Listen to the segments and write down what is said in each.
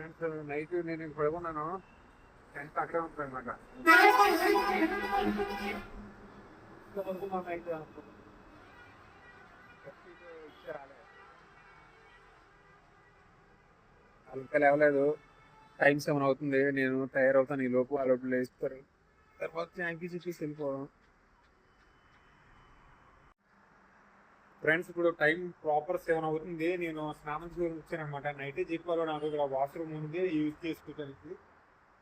Friends night నేను పడుకున్నాను, tent అక్కడే ఉంటుంది అనమాట. నైట్ ఇంకా లేవలేదు. టైం 7 అవుతుంది. నేను తయారవుతాను, ఈ లోపు ఆ లోపు లేస్తారు. తర్వాత థ్యాంక్ యూ చెప్పేసి వెళ్ళిపోవడం. ఫ్రెండ్స్ ఇప్పుడు టైం ప్రాపర్ 7 అవుతుంది. నేను స్నానం చేసి వచ్చాను అనమాట. నైట్ చెప్పాలో నాకు ఇక్కడ వాష్రూమ్ ఉంది యూజ్ చేసుకోవడానికి.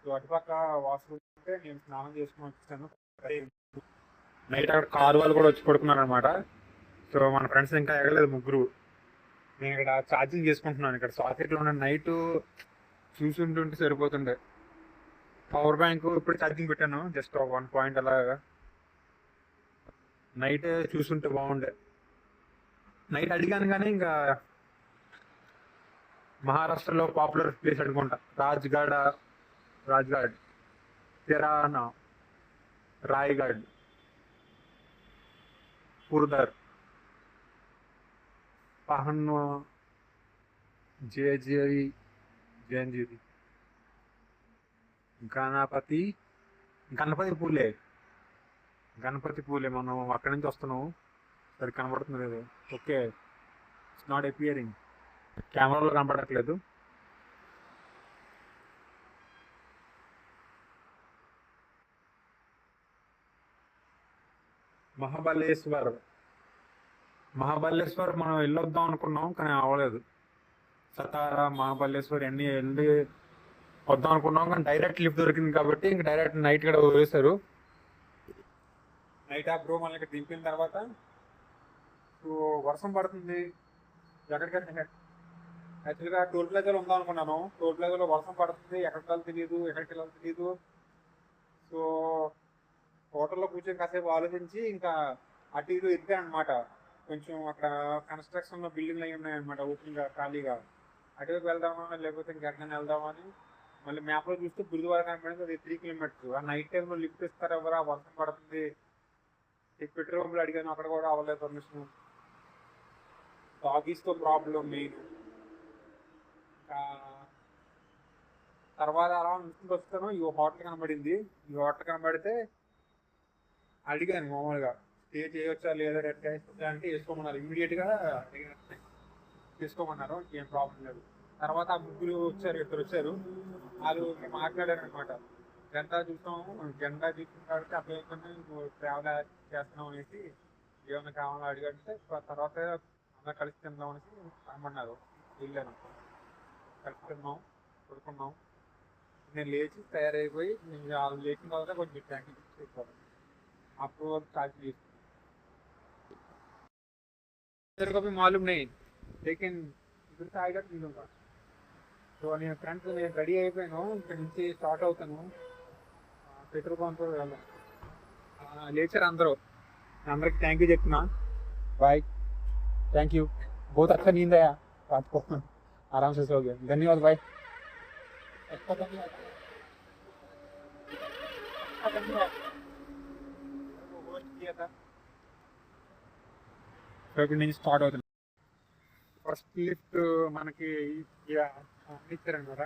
సో అటుపక్క వాష్రూమ్ ఉంటే నేను స్నానం చేసుకుని వచ్చాను. నైట్ అక్కడ కారు వాళ్ళు కూడా వచ్చి పడుకున్నారు అనమాట. సో మన ఫ్రెండ్స్ ఇంకా ఎగలేదు ముగ్గురు. నేను ఇక్కడ ఛార్జింగ్ చేసుకుంటున్నాను. ఇక్కడ సాకెట్లో ఉన్న నైట్ చూసుంటుంటే సరిపోతుండే. పవర్ బ్యాంక్ ఇప్పుడు ఛార్జింగ్ పెట్టాను, జస్ట్ 1 పాయింట్ అలాగా. నైట్ చూసుంటే బాగుండే. నైట్ అడిగాను కానీ ఇంకా మహారాష్ట్రలో పాపులర్ ప్లేస్ అనుకుంటా, రాజ్గాడ్, తెరానా, రాయ్గఢ్, పుర్దర్, పహన్వా, జంజిరి, గణపతి పూలే. మనం అక్కడి నుంచి వస్తున్నాము. సరి కనబడుతుంది లేదు. ఓకే, ఇట్స్ నాట్ అపియరింగ్, కెమెరాలో కనపడట్లేదు. మహాబలేశ్వర్ మనం వెళ్ళొద్దాం అనుకున్నాం కానీ అవ్వలేదు. సతారా, మహాబలేశ్వర్ అన్ని వెళ్ళి వద్దాం అనుకున్నాం కానీ డైరెక్ట్ లిఫ్ట్ దొరికింది కాబట్టి ఇంక డైరెక్ట్ నైట్ కూడా వదిలేశారు. నైట్ ఆ బ్రో మనకి దింపిన తర్వాత వర్షం పడుతుంది. ఎక్కడికంటే యాక్చువల్గా టోల్ ప్లాజాలో ఉందాం అనుకున్నాను. టోల్ ప్లాజాలో వర్షం పడుతుంది, ఎక్కడికి వెళ్ళాలో తెలియదు. సో హోటల్లో కూర్చొని కాసేపు ఆలోచించి ఇంకా అటు ఇటు ఎత్తాను అనమాట. కొంచెం అక్కడ కన్స్ట్రక్షన్ బిల్డింగ్లు అవి ఉన్నాయన్నమాట, ఓపెన్గా ఖాళీగా. అటువైపు వెళ్దామా లేకపోతే ఇంకెక్కడైనా వెళ్దామని మళ్ళీ మ్యాప్లో చూస్తే గురుద్వారా కనపడింది. అది 3 కిలోమీటర్స్. ఆ నైట్ టైంలో లిఫ్ట్ ఇస్తారు ఎవరా, వర్షం పడుతుంది. పెట్రోల్ పంపులు అడిగాను, అక్కడ కూడా అవ్వలేదు పర్మిషన్. డాగీస్తో problem main. ఇంకా తర్వాత అలా నుంచి వస్తాను, ఈ హోటల్ కనబడింది. ఈ హోటల్ కనబడితే అడిగాను మామూలుగా, స్టే చేయవచ్చా లేదా, రెడ్ అంటే వేసుకోమన్నారు. ఇమీడియట్గా తీసుకోమన్నారు, ఏం ప్రాబ్లం లేదు. తర్వాత ఆ ముగ్గురు వచ్చారు, 2 వచ్చారు. వాళ్ళు మాట్లాడారు అనమాట. జెండా చూస్తాము, జెండా తీసుకున్న కాబట్టి అబ్బాయి ట్రావెల్ చేస్తున్నాం అనేసి ఏమైనా కావాలో అడిగంటే తర్వాత అందరూ కలిసి తిందాం అనేసి రమ్మన్నారు. వెళ్ళాను, కలిసి తిన్నాం, పడుకున్నాం. నేను లేచి తయారైపోయి వాళ్ళు లేచిన తర్వాత కొంచెం ట్యాంక్ తీసుకోవాలి. అప్పుడు ఛార్జ్ తీసుకుని మాలూమ్ नहीं लेकिन इधर से आएगा 3 होगा. సో నేను ఫ్రెండ్స్ నేను రెడీ అయిపోయాను, ఇక్కడ నుంచి స్టార్ట్ అవుతాను. పెట్రోల్ పంప్ వెళ్ళాలి. లేచారు అందరూ. అందరికి థ్యాంక్ యూ చెప్తున్నా. బాయ్, థ్యాంక్ యూ, बहुत अच्छा नींद आया रात को, आराम से सो गए. धन्यवाद भाई. ఇక్కడ నుంచి స్టార్ట్ అవుతుంది. ఫస్ట్ లిఫ్ట్ మనకి ఇచ్చారనమాట.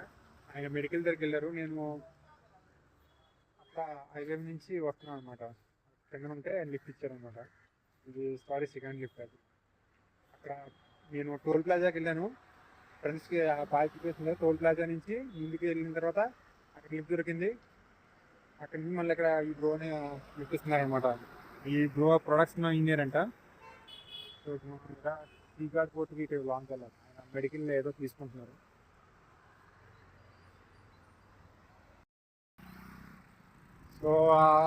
ఆయన మెడికల్ దగ్గరికి వెళ్ళారు. నేను అక్కడ హైవే నుంచి వస్తున్నాను అనమాట. కింద ఉంటే లిఫ్ట్ ఇచ్చారనమాట. ఇది సెకండ్ లిఫ్ట్. అది అక్కడ నేను టోల్ ప్లాజాకి వెళ్ళాను. ఫ్రెండ్స్కి బాగా చూపిస్తుంది. టోల్ ప్లాజా నుంచి ముందుకు వెళ్ళిన తర్వాత అక్కడ లిఫ్ట్ దొరికింది. అక్కడ నుంచి మళ్ళీ ఇక్కడ ఈ బ్రోని లిఫ్ట్ ఇస్తున్నారు అనమాట. ఈ బ్రో ప్రొడక్షన్ ఇంజనీర్ అంట. సో శ్రీకాడ్ పోర్టుకి ఇక్కడ లాంగ్ వెళ్ళాలి. ఆయన మెడికల్ ఏదో తీసుకుంటున్నారు. సో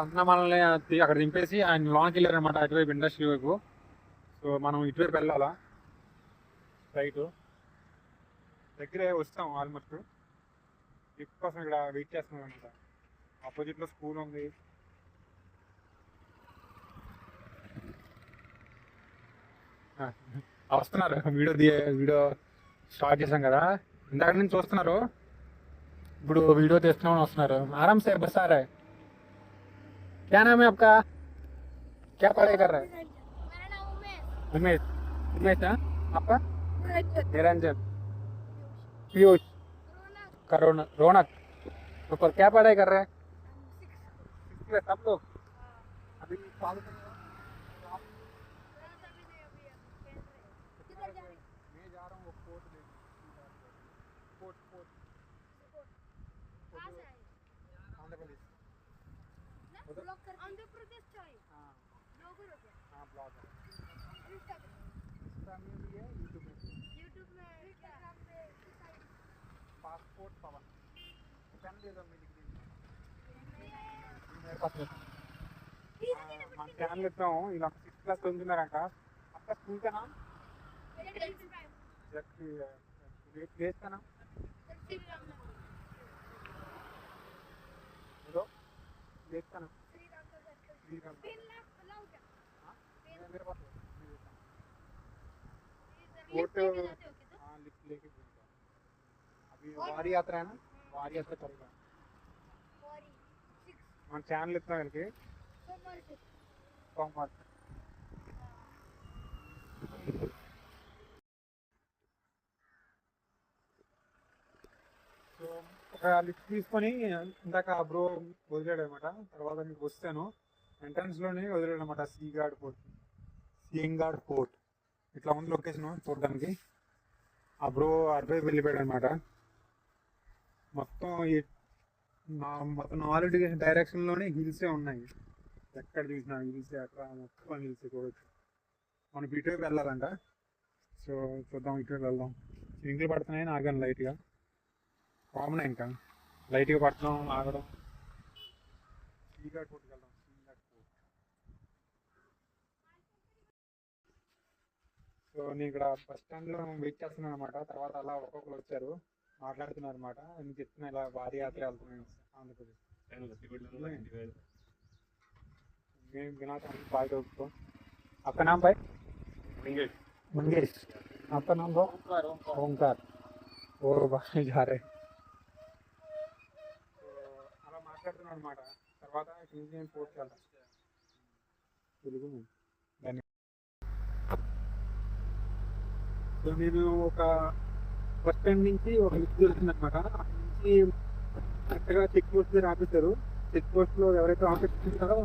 అన్న మనల్ని అక్కడ దింపేసి ఆయన లాంగ్కి వెళ్ళారనమాట, అటువైపు ఇండస్ట్రీ వైపు. సో మనం ఇటువైపు వెళ్ళాలా, రైట్ దగ్గరే వస్తాం ఆల్మోస్ట్. లిఫ్ట్ కోసం ఇక్కడ వెయిట్ చేస్తున్నాం అనమాట. ఆపోజిట్లో స్కూల్ ఉంది. వస్తున్నారు, వీడియో స్టార్ట్ చేసాం కదా, ఇందాక నుంచి చూస్తున్నారు. ఇప్పుడు వీడియో తీస్తున్నామని వస్తున్నారు. आराम से बस आ रहा है. क्या नाम है आपका, क्या पढ़ाई कर रहा है? उमेश. उमेश, आपका? निरंजन. पीयूष. करुण रौनक ऊपर क्या पढ़ाई कर रहे हैं? सब लोग अभी साल में मैं जा रहा हूँ वो कोर्ट देखने कोर्ट कोर्ट आंध्र प्रदेश आंध्र प्रदेश चाहिए हाँ ब्लॉगर हो गया हाँ ब्लॉगर इंस्टाग्राम में भी है यूट्यूब में भी है यूट्यूब में इंस्टाग्राम पे पासपोर्ट पवन पेन दे दो मैं लिख दूँगा मेरे पास है మన ఛానల్ ఇద్దాము ఇలా 6th క్లాస్ చదువుతున్నారంట आपका स्कूल का नाम प्लेस का नाम बोलो प्लेस का नाम श्रीराम मेरे पास कोर्ट हाँ लिख लेके घूमता अभी वारी यात्रा है ना वारी यात्रा चलेगा మన ఛానల్ ఇద్దాం వీళ్ళకి सोमवार సో ఒక లిఫ్ట్ తీసుకొని ఇందాక బ్రో వదిలాడు అనమాట తర్వాత మీకు వస్తాను ఎంట్రన్స్ లోనే వదిలాడు అనమాట సీయింగాడ్ ఫోర్ట్ ఇట్లా ఉంది లొకేషన్ చూడడానికి ఆ బ్రో అటువైపు వెళ్ళిపోయాడు అనమాట మొత్తం మొత్తం 4 డైరెక్షన్ లోనే హిల్సే ఉన్నాయి ఎక్కడ చూసినా హిల్స్ అక్కడ మొత్తం హిల్స్ చూడొచ్చు మనం ఇటువైపు వెళ్ళాలంట సో చూద్దాం ఇటువైపు వెళ్దాం చినుకులు పడుతున్నాయని ఆగాను లైట్గా కామన్ ఇంకా లైట్గా పట్టడం ఆగడం సీగాడ్ ఫోర్ట్కి వెళ్దాం సీగాడ్ ఫోర్ట్ సో నేను ఇక్కడ బస్ స్టాండ్లో వెయిట్ చేస్తున్నాను అనమాట తర్వాత అలా ఒక్కొక్కరు వచ్చారు మాట్లాడుతున్నారు అనమాట నేను చెప్తున్నా ఇలా భారీ యాత్ర వెళ్తున్నాను ఆంధ్రప్రదేశ్ बिना भाई दोस्तों आपका नाम भाई मंगेश आपका नाम भाई ओंकार वो भाई जा रहे అలా మాట్లాడుతున్నాను అనమాట తర్వాత ఇంజనీరింగ్ కోర్స్ వెళ్తాను తెలుగు దాన్ని సో నేను ఒక బస్ స్టాండ్ నుంచి ఒక లిఫ్ట్ దొరికింది అనమాట నుంచి కరెక్ట్గా చెక్ పోస్ట్ దగ్గర ఆపేశారు చెక్ పోస్ట్లో ఎవరైతే ఆఫీస్ ఉంటారో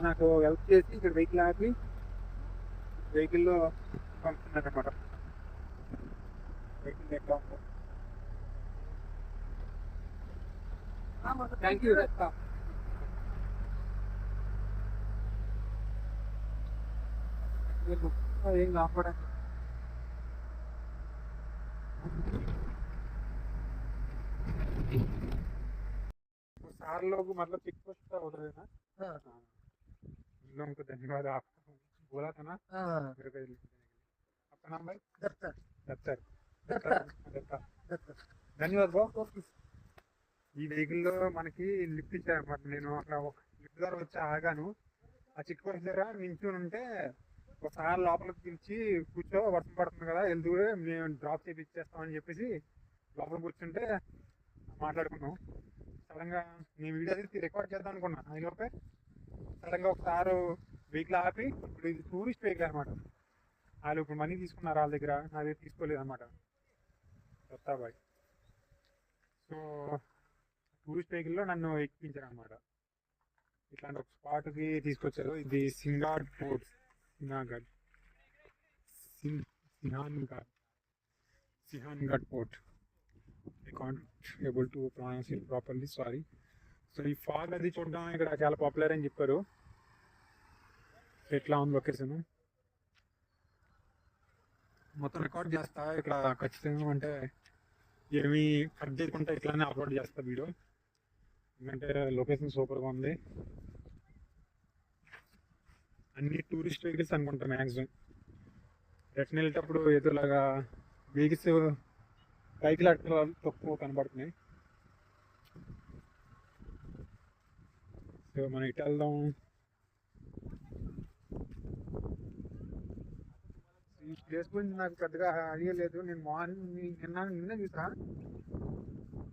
నాకు హెల్ప్ చేసి ఇక్కడ వెహికల్ ఆపి వెహికల్లో పంపుతున్నారన్నమాట వెహికల్ ఎట్లా థ్యాంక్ యూ ఏం కాపాడండి सार लोग मतलब चेक पोस्ट पर उतरे ना हाँ लोगों को धन्यवाद आप बोला था ना मेरे को आपका नाम भाई दत्तर दत्तर दत्तर धन्यवाद ब्रो ఈ వెహికల్లో మనకి లిఫ్ట్ ఇచ్చారన్నమాట నేను అక్కడ ఒక లిఫ్ట్ ద్వారా వచ్చి ఆగాను ఆ చెక్ పోస్ట్ దగ్గర నించుని ఉంటే ఒకసారి లోపలికి పిలిచి కూర్చో వర్షం పడుతుంది కదా వెళ్తూ మేము డ్రాప్ చేసి ఇచ్చేస్తామని చెప్పేసి లోపల కూర్చుంటే మాట్లాడుకున్నాం సడన్గా నేను వీడియో తీసి రికార్డ్ చేద్దాం అనుకున్నా అయిలోపే సడన్గా ఒకసారి వెహికల్ ఆపి ఇప్పుడు ఇది టూరిస్ట్ వెహికల్ అనమాట వాళ్ళు ఇప్పుడు మనీ తీసుకున్నారు వాళ్ళ దగ్గర నా దగ్గర తీసుకోలేదు అనమాట దత్తాబాయ్ సో టూరిస్ట్ వెహికల్లో నన్ను ఎక్కించారు అనమాట ఇట్లాంటి ఒక స్పాట్కి తీసుకొచ్చారు ఇది సిహాన్ఘాట్ port I can't able to pronounce it properly, sorry. So ఈ ఫాగ్ అది చూడడం ఇక్కడ చాలా పాపులర్ అని చెప్పారు ఎట్లా ఉంది లొకేషన్ మొత్తం రికార్డ్ చేస్తా ఇక్కడ ఖచ్చితంగా అంటే ఏమి కట్ చేయకుండా ఇట్లానే అప్లోడ్ చేస్తా వీడియో ఎందుకంటే లొకేషన్ సూపర్గా ఉంది అన్ని టూరిస్ట్ వెహికల్స్ అనుకుంటా మ్యాక్సిమం రిటర్న్ వెళ్ళేటప్పుడు ఏదోలాగా వెహికల్స్ బైక్లు అట్లా తక్కువ కనబడుతున్నాయి సో మనం ఇటు వెళ్దాం ఈ ప్లేస్ గురించి నాకు పెద్దగా ఐడియా లేదు నేను మార్నింగ్ నిన్న చూసా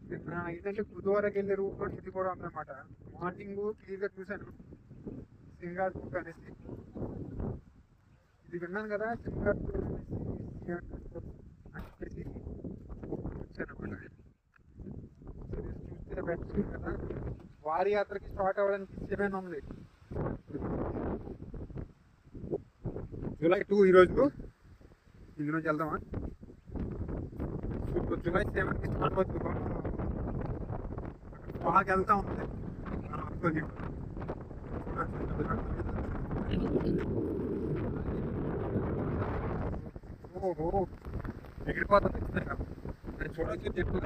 నిన్న ఏంటంటే గురువారకి వెళ్ళే రూట్ లో ఇది కూడా ఉందన్నమాట మార్నింగ్ క్లియర్గా చూశాను సింగాపూర్ అనేసి ఇది విన్నాను కదా సింగాపూర్ అనేసి వచ్చాను అనమాట కదా, వారి యాత్రకి స్టార్ట్ అవ్వడానికి ఇష్టమైన ఉంది. జూలై 2 ఈరోజు. ఈరోజు వెళ్దామా? జూలై 7కి స్టార్ట్ అవుతుంది. బాగా వెళ్తా ఉంది. ఓహో, ఎగిరిపోతుంది ఖచ్చితంగా. నేను చూడొచ్చు చెప్పు.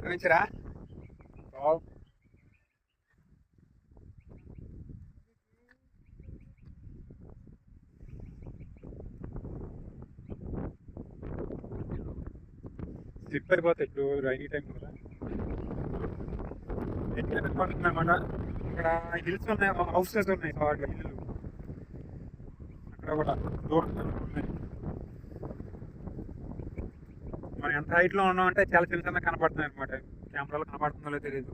గమనించరా? స్లిప్ అయిపోతాయి ఇప్పుడు రైనీ టైం కదా. అనమాట ఇక్కడ హిల్స్ ఉన్నాయి, హౌసెస్ ఉన్నాయి, వాటి ఇల్లు అక్కడ కూడా దూరం ఉన్నాయి. మనం ఎంత హైట్లో ఉన్నామంటే చాలా చిన్న చిన్న కనపడుతున్నాయి అనమాట. కెమెరాలో కనపడుతుందో లేదో తెలియదు.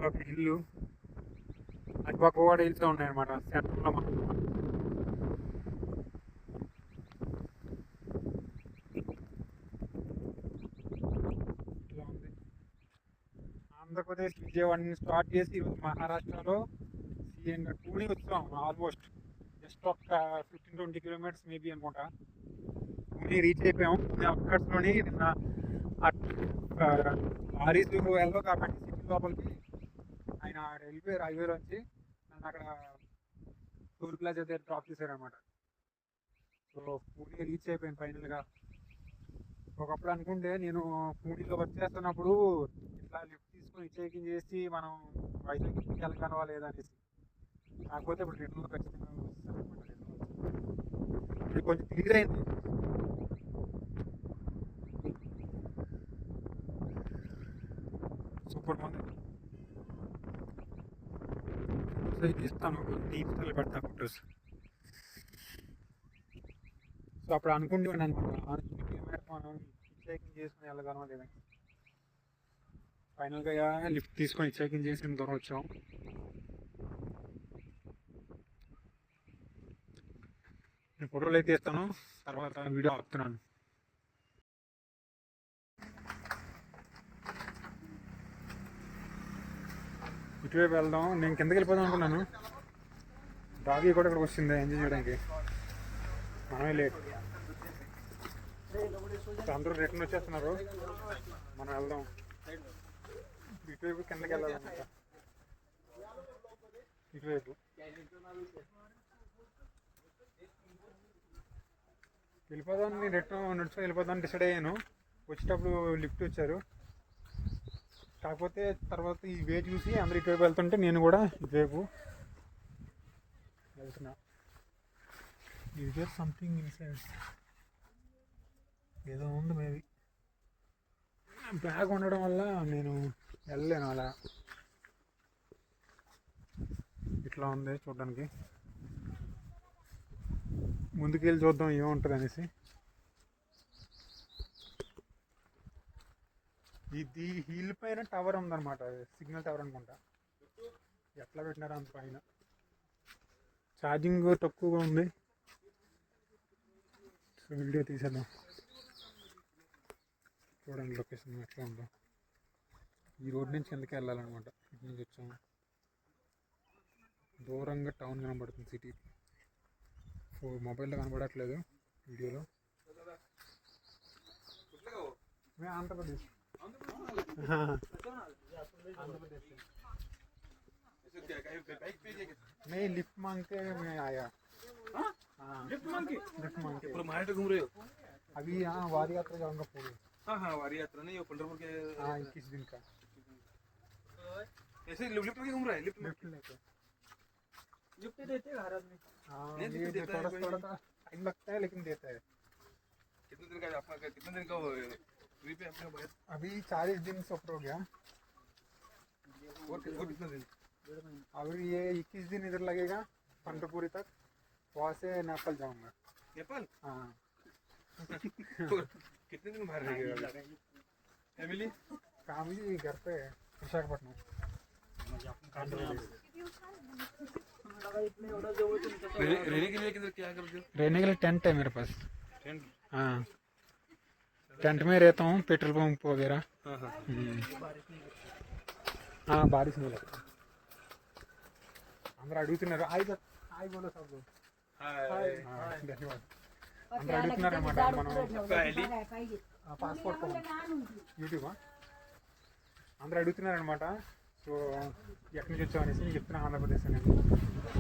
ఒక ఇల్లు అటుపక్క కూడా హిల్స్ ఉన్నాయి అనమాట. సెంటర్లో మనం ఆంధ్రప్రదేశ్ విజయవాడని స్టార్ట్ చేసి ఈరోజు మహారాష్ట్రలో సీఎంగా టూని వచ్చాం. ఆల్మోస్ట్ జస్ట్ ఒక 15-20 కిలోమీటర్స్ మేబీ అనుకుంటా. పూణే రీచ్ అయిపోయాము. పూణే అవుట్కట్స్లోని నిన్న లారీస్ వెళ్ళవు కాబట్టి సిటీ లోపలికి ఆయన వెళ్ళిపోయారు హైవేలోంచి. నన్ను అక్కడ టోల్ ప్లాజా దగ్గర డ్రాప్ చేశారనమాట. సో పూణే రీచ్ అయిపోయాను ఫైనల్గా. ఒకప్పుడు అనుకుంటే నేను పూణేలో వర్క్ చేస్తున్నప్పుడు ఇట్లా లిఫ్ట్ తీసుకొని చెకింగ్ చేసి మనం వైజాగ్ వెళ్ళగలవా లేదా అనేసి. కాకపోతే ఇప్పుడు రిటర్న్లో ఖచ్చితంగా వస్తారనమాట. ఇది కొంచెం క్లియర్ అయింది. సూపర్ ఉంది. ఇస్తాను, ఇన్స్టాలో పెడతా ఫొటోస్. సో అప్పుడు అనుకుంటున్నాను అనమాట, మనం చెకింగ్ చేసుకుని వెళ్ళగలమా లేదా. ఫైనల్గా లిఫ్ట్ తీసుకొని చెకింగ్ చేసి దూరం వచ్చాం. నేను ఫోటోలు అయితే ఇస్తాను, తర్వాత వీడియో ఆపుతున్నాను. ఇటువైపు వెళ్దాం. నేను కిందకి వెళ్ళిపోదాం అనుకున్నాను. డాగీ కూడా ఇక్కడికి వచ్చింది ఎంజాయ్ చేయడానికి. మనమే లేట్. అందరూ రిటర్న్ వచ్చేస్తున్నారు, మనం వెళ్దాం. ఇటువైపు కిందకి వెళ్ళాలన్నమాట. ఇటువైపు వెళ్ళిపోదాం. నేను రిటర్న్ నడుచుకొని వెళ్ళిపోదాం డిసైడ్ అయ్యాను. వచ్చేటప్పుడు లిఫ్ట్ వచ్చారు. కాకపోతే తర్వాత ఈ వే చూసి అందరు ఇటువైపు వెళ్తుంటే నేను కూడా ఇటువైపు వెళ్తున్నా. ఇది సంథింగ్ ఇన్సైడ్ ఏదో ఉంది మేబీ. బ్యాగ్ ఉండడం వల్ల నేను వెళ్ళలేను. అలా ఇట్లా ఉంది చూడడానికి. ముందుకెళ్ళి చూద్దాం ఏముంటుంది అనేసి. ఇది హిల్ పైన టవర్ ఉందన్నమాట, సిగ్నల్ టవర్ అనుకుంటా. ఎట్లా పెట్టినారు అంత పైన. ఛార్జింగ్ తక్కువగా ఉంది. సో వీడియో తీసేద్దాం, చూడండి లొకేషన్ ఎట్లా ఉందో. ఈ రోడ్ నుంచి ఎందుకు వెళ్ళాలన్నమాట. ఇటు నుంచి వచ్చాము. దూరంగా టౌన్ కనబడుతుంది, సిటీ. సో మొబైల్లో కనబడట్లేదు, వీడియోలో. ఆంధ్రప్రదేశ్. मैं लिफ्ट मांग के मैं आया। लिफ्ट मांग के पूरा महाराष्ट्र घूम रहे हो? अभी यहाँ वारी यात्रा जाऊंगा पूरे। हाँ वारी यात्रा नहीं, वो पंढरपुर के। हाँ 21 दिन का। ऐसे लिफ्ट में घूम रहा है? लिफ्ट लेके लिफ्ट देते हैं भारत में। हाँ नहीं, ये देता है थोड़ा कोई। थोड़ा टाइम लगता है लेकिन देता है। कितने दिन का आपका, कितने दिन का ट्रिप है आपका भारत? अभी 40 दिन से ऊपर हो गया। और कितने दिन? अभी ये 21 दिन इधर लगेगा पंढरपुरी तक, वहाँ से नेपाल जाऊंगा। नेपाल? हाँ कितने दिन बाहर रह गए फैमिली? ఫ్యామిలీ घर पे విశాఖపట్నం रहने के लिए किधर क्या करते हो? रहने के लिए टेंट है मेरे पास टेंट? हाँ टेंट में रहता हूँ पेट्रोल पंप वगैरह हाँ हाँ हाँ बारिश नहीं लगता అందరూ అడుగుతున్నారు హాయ్ బోలో సార్ ధన్యవాదాలు అందరూ అడుగుతున్నారు అన్నమాట మనం పాస్పోర్ట్ యూట్యూబా అందరూ అడుగుతున్నారు అనమాట సో ఎక్కడి నుంచి వచ్చావు అనేసి నేను చెప్తున్నా ఆంధ్రప్రదేశ్ అనేది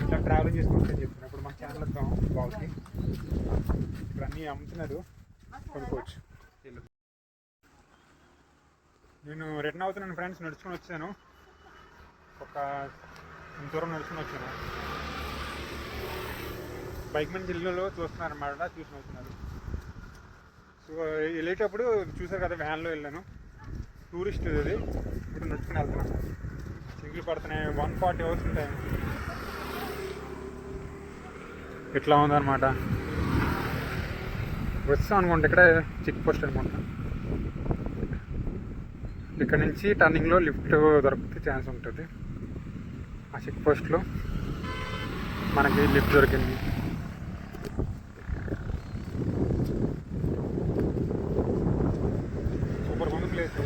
ఇట్లా ట్రావెలింగ్ చేసుకుంటాను చెప్తున్నా ఇప్పుడు మన ఛానల్ వద్దాం బాగుంది ఇప్పుడు అన్నీ అమ్ముతున్నారు కొనుక్కోవచ్చు నేను రిటర్న్ అవుతున్నాను ఫ్రెండ్స్ నడుచుకొని వచ్చాను ఒక ఇంత దూరం నడుచుకొని వచ్చాను బైక్ మీద ఇల్లులో చూస్తున్నారు అన్నమాట చూసి అవుతున్నారు సో వెళ్ళేటప్పుడు చూసారు కదా వ్యాన్లో వెళ్ళాను టూరిస్ట్ ఇది ఇప్పుడు నడుచుకుని వెళ్తున్నాను సింగిల్ పడుతున్నాయి 140 అవర్స్ ఉంటాయి ఇట్లా ఉందన్నమాట వస్తాం అనుకుంటా ఇక్కడ చెక్ పోస్ట్ అనుకుంటా ఇక్కడ నుంచి టర్నింగ్లో లిఫ్ట్ దొరికితే ఛాన్స్ ఉంటుంది ఆ చెక్ పోస్ట్లో మనకి లిఫ్ట్ దొరికింది సూపర్ ఉంది ప్లేస్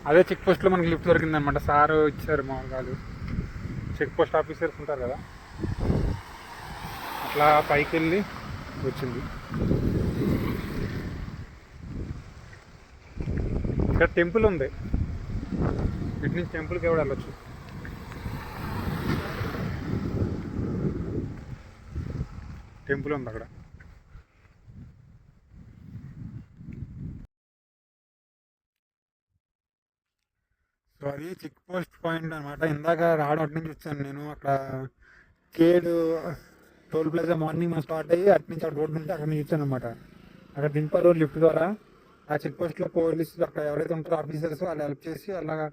అదే చెక్ పోస్ట్లో మనకి లిఫ్ట్ దొరికింది అనమాట సారు ఇచ్చారు మామూలుగా చెక్ పోస్ట్ ఆఫీసర్స్ ఉంటారు కదా అట్లా పైకి వెళ్ళి వచ్చింది ఇక్కడ టెంపుల్ ఉంది ఇటు నుంచి టెంపుల్కి ఎవరు వెళ్ళొచ్చు టెంపుల్ ఉంది అక్కడ సో అది చెక్ పోస్ట్ పాయింట్ అనమాట ఇందాక రావడం అటు నుంచి వచ్చాను నేను అక్కడ కేడు టోల్ ప్లాజా మార్నింగ్ మనం స్టార్ట్ అయ్యి అటు నుంచి అక్కడ రోడ్ నుంచి అక్కడ నుంచి వచ్చాను అనమాట అక్కడ దింపారు లిఫ్ట్ ద్వారా ఆ చెక్ పోస్ట్లో పోలీసులు అక్కడ ఎవరైతే ఉంటారో ఆఫీసర్స్ వాళ్ళు హెల్ప్ చేసి అలాగా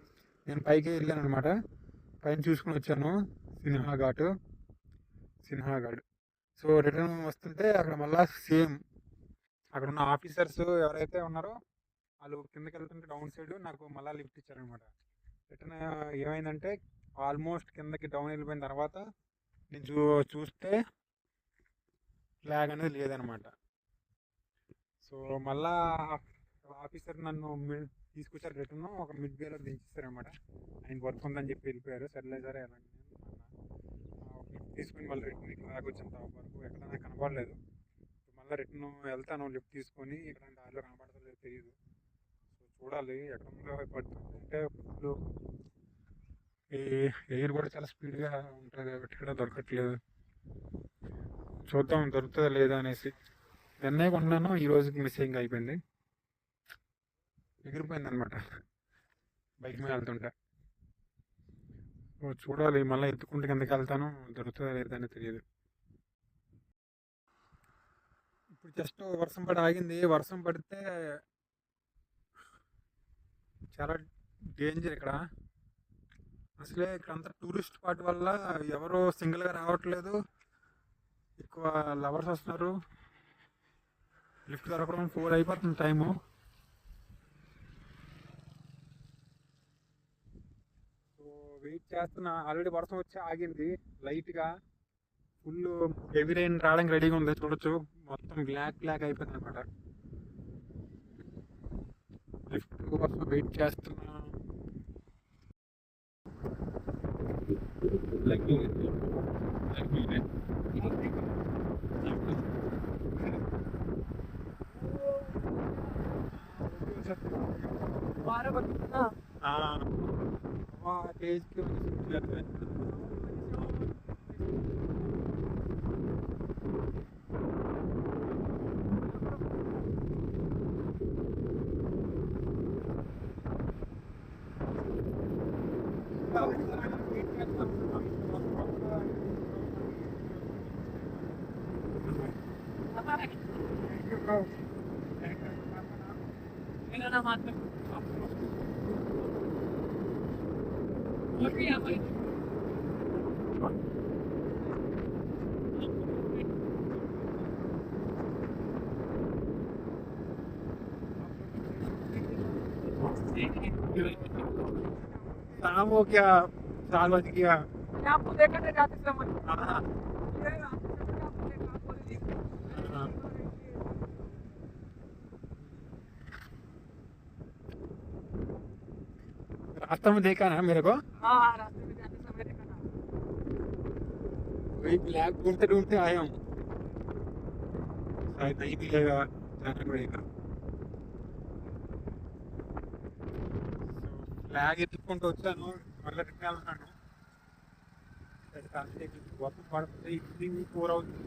నేను పైకి వెళ్ళాను అనమాట పైన చూసుకుని వచ్చాను సిన్హాఘాట్ సో రిటర్న్ వస్తుంటే అక్కడ మళ్ళీ సేమ్ అక్కడ ఉన్న ఆఫీసర్స్ ఎవరైతే ఉన్నారో వాళ్ళు కిందకి వెళ్తుంటే డౌన్ సైడ్ నాకు మళ్ళీ లిఫ్ట్ ఇచ్చారనమాట రిటర్న్ ఏమైందంటే ఆల్మోస్ట్ కిందకి డౌన్ వెళ్ళిపోయిన తర్వాత నేను చూస్తే ఫ్లాగ్ అనేది లేదనమాట సో మళ్ళా ఆఫీసర్ నన్ను తీసుకొచ్చారు రిటర్న్ ఒక మిడ్ వేలో దించేస్తారనమాట ఆయన వర్క్ ఉందని చెప్పి వెళ్ళిపోయారు సర్లే సరే అలాంటి లిఫ్ట్ తీసుకుని మళ్ళీ రిటర్న్ ఇక్కడ దాకా వచ్చేంత వరకు ఎక్కడ నాకు కనపడలేదు మళ్ళీ రిటర్న్ వెళ్తాను లిఫ్ట్ తీసుకొని ఇక్కడ దారిలో కనపడతలేదు తెలియదు సో చూడాలి ఎక్కడ ఉందో పడుతుంటే ఫుల్ ఎయిర్ కూడా చాలా స్పీడ్గా ఉంటుంది కాబట్టి ఇక్కడ దొరకట్లేదు చూద్దాం దొరుకుతుందా లేదా అనేసి నిన్నే కొన్నాను ఈ రోజుకి మిస్సింగ్ అయిపోయింది ఎగిరిపోయింది అనమాట బైక్ మీద వెళ్తుంటే చూడాలి మళ్ళీ ఎత్తుకుంటే కిందకి వెళ్తాను దొరుకుతుందా లేదా అని తెలియదు ఇప్పుడు జస్ట్ వర్షం పడి ఆగింది వర్షం పడితే చాలా డేంజర్ ఇక్కడ అసలే ఇక్కడంతా టూరిస్ట్ స్పాట్ వల్ల ఎవరు సింగిల్గా రావట్లేదు ఎక్కువ లవర్స్ వస్తున్నారు లిఫ్ట్ దొరకడం 4 అయిపోతుంది టైము సో వెయిట్ చేస్తున్నా ఆల్రెడీ వర్షం వచ్చి ఆగింది లైట్గా ఫుల్ హెవీ రైన్ రావడానికి రెడీగా ఉంది చూడొచ్చు మొత్తం బ్లాక్ అయిపోయింది అనమాట లిఫ్ట్ కోసం వెయిట్ చేస్తున్నా शाम हो क्या 4 बज गया। मैं आपको देखा था जाते समय हाँ, ये आपको देखा आप बोले हाँ। रास्ता में देखा ना मेरे को, हाँ हाँ रास्ते में जाते समय देखा था वही ब्लैक ढूंढते ढूंढते आया हूँ, शायद नहीं मिलेगा, जाना पड़ेगा। ఫ్లాగ్ ఎత్తుకుంటూ వచ్చాను, మళ్ళీ రిటర్న్ వెళ్తున్నాను. వర్షం పడుతుంది, ఈవినింగ్ 4 అవుతుంది,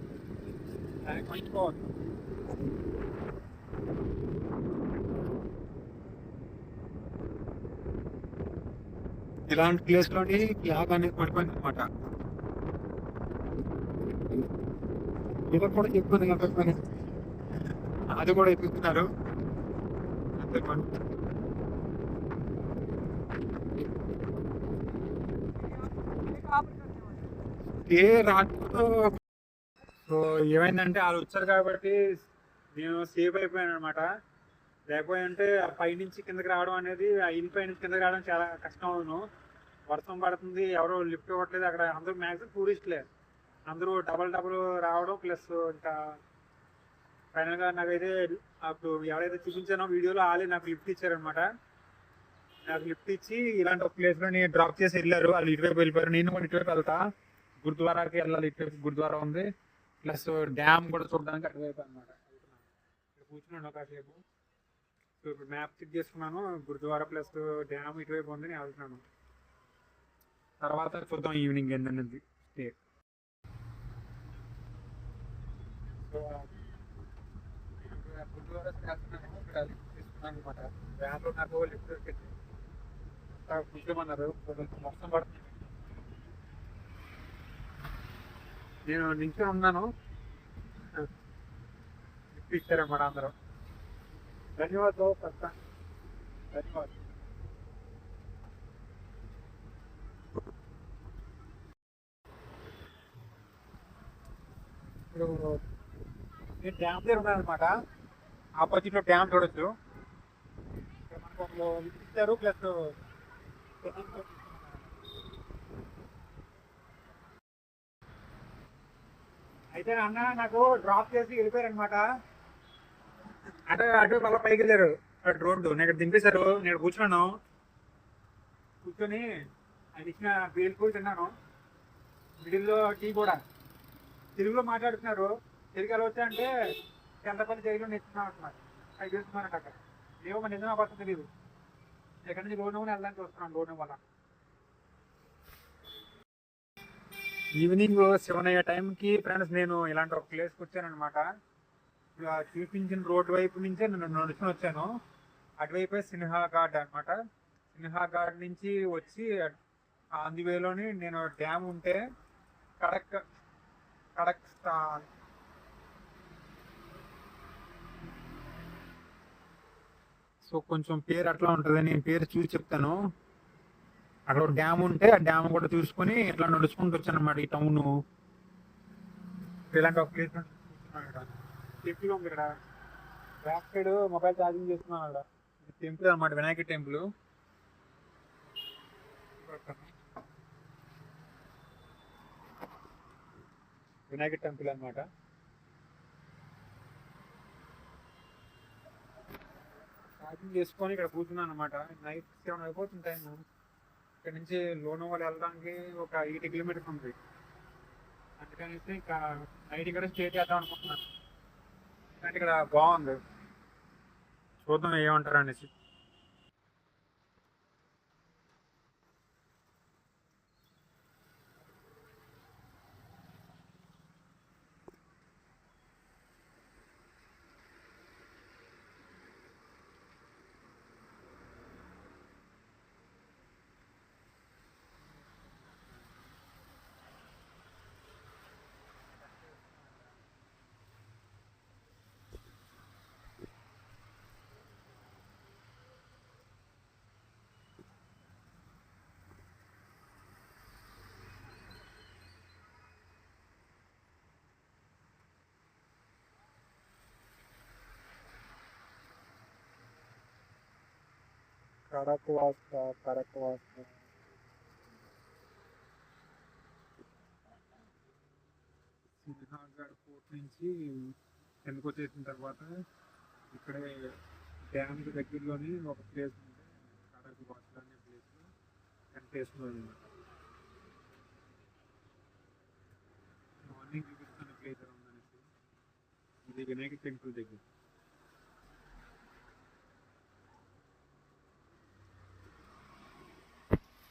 ఫ్లాగ్ మర్చిపోవద్దు. ఇలాంటి ప్లేస్ లోని ఫ్లాగ్ అనేది పడిపోయింది అనమాట. ఇలా కూడా చెప్తుంది కదా, అది కూడా ఎత్తుతున్నారు. అంతే పని. आप करने वाले ఏ రాత్రిలో సో ఏమైందంటే వాళ్ళు వచ్చారు కాబట్టి నేను సేఫ్ అయిపోయాను అనమాట. లేకపోయి అంటే ఆ పైనుంచి కిందకి రావడం అనేది, ఆ ఇల్లు పైనుంచి కిందకి రావడం చాలా కష్టం. అవును, వర్షం పడుతుంది, ఎవరో లిఫ్ట్ ఇవ్వట్లేదు. అక్కడ అందరూ మ్యాక్సిమం టూరిస్టులే, అందరూ డబల్ రావడం, ప్లస్ ఇంకా ఫైనల్గా నాకైతే అప్పుడు ఎవరైతే చూపించానో వీడియోలో వాళ్ళే నాకు లిఫ్ట్ ఇచ్చారనమాట. నాకు లిఫ్ట్ ఇచ్చి ఇలాంటి ఒక ప్లేస్లో డ్రాప్ చేసి వెళ్ళారు. వాళ్ళు ఇటువైపు వెళ్ళిపోయారు, నేను కూడా ఇటువైపు వెళ్తా, గురుద్వారాకి వెళ్ళాలి. ఇటువైపు గురుద్వారా ఉంది, ప్లస్ డ్యామ్ కూడా చూడడానికి అటువైపు అనమాట. ఇక్కడ కూర్చున్నాను కాసేపు. సో ఇప్పుడు మ్యాప్ చెక్ చేసుకున్నాను, గురుద్వారా ప్లస్ డ్యామ్ ఇటువైపు ఉంది, నేను వెళ్తున్నాను. తర్వాత చూద్దాం ఈవినింగ్ ఏంటనేది స్టే. సో గురుద్వారా వెళ్తున్నాను, ఇక్కడ లిఫ్ట్ తీసుకున్నాను అనమాట. వ్యాన్లో నాకు లిఫ్ట్ దొరికింది, కూర్చోమన్నారు. వర్షం పడుతుంది, నేను నించుని ఉన్నాను, లిఫ్ట్ ఇచ్చారనమాట అందరూ. ధన్యవాదాలు పక్క, ధన్యవాదాలు. ఇప్పుడు నేను డ్యామ్ దగ్గర ఉన్నాను అనమాట. ఆపోజిట్ లో డ్యామ్ చూడొచ్చు. ఇక్కడ మనకు ఒక లిఫ్ట్ ఇచ్చారు, ప్లస్ అయితే అన్న నాకు డ్రాప్ చేసి వెళ్ళిపోయారు అనమాట. అటు మళ్ళీ పైకి వెళ్ళారు, అటు రోడ్డు నేను ఇక్కడ దింపేశారు. నేను కూర్చున్నాను, కూర్చొని ఆయన ఇచ్చిన బేల్పూరి తిన్నాను, మిడిల్లో టీ కూడా. తెలుగులో మాట్లాడుతున్నారు, తెలుగు ఎలా వచ్చా అంటే చంద్రపల్లి జైలు నేర్చుకున్నాను అంటున్నారు. అవి తెలుసుకున్నారంట అక్కడ. ఏమో మన నిజమా పడుతుంది తెలియదు. ఎక్కడి నుంచి లోన్ వెళ్ళడానికి వస్తున్నాను, లోన్ వల్ల. ఈవినింగ్ 7 అయ్యే టైంకి ఫ్రెండ్స్ నేను ఇలాంటి ఒక ప్లేస్కి వచ్చాను అనమాట. చూపించిన రోడ్ వైపు నుంచే నేను నడుచుకుని వచ్చాను. అటువైపే సిన్హా ఘాట్ అనమాట. సిన్హా ఘాట్ నుంచి వచ్చి అందువేలోని నేను డ్యామ్ ఉంటే కడక్ కడక్ సో కొంచెం పేరు అట్లా ఉంటుంది, నేను పేరు చూసి చెప్తాను. అక్కడ ఒక డ్యామ్ ఉంటే ఆ డ్యామ్ కూడా చూసుకొని ఇట్లా నడుచుకుంటూ వచ్చాను అనమాట ఈ టౌన్. ఇలాంటి ఒక ప్లేస్ టెంపుల్ ఉంది ఇక్కడ, బ్యాక్ సైడ్ మొబైల్ ఛార్జింగ్ చేస్తున్నాను. అక్కడ టెంపుల్ అనమాట, వినాయక టెంపుల్. వినాయక టెంపుల్ అనమాట. ఛార్జింగ్ చేసుకొని ఇక్కడ కూర్చున్నాను అనమాట. నైట్ 7 అయిపోతుంది టైం. ఇక్కడ నుంచి లోనోవాల్ వెళ్ళడానికి ఒక 8 కిలోమీటర్స్ ఉంది. అందుకనేసి ఇంకా నైట్ ఇక్కడ స్టే చేద్దాం అనుకుంటున్నాను. అంటే ఇక్కడ బాగుంది, చూద్దాం ఏమంటారు అనేసి. కడక్ వాస్తా సింహాగఢ్ పోర్ట్ నుంచి కిందకు వచ్చేసిన తర్వాత ఇక్కడే డ్యామ్కి దగ్గరలోని ఒక ప్లేస్ ఉంది, కడక్ వాస్తా అనే ప్లేస్ టెంట్ వేసుకున్నాను అనమాట. మార్నింగ్ చూపిస్తున్న ప్లేస్ ఎలా ఉందనేసి ఇది వినాయక టెంపుల్ దగ్గర.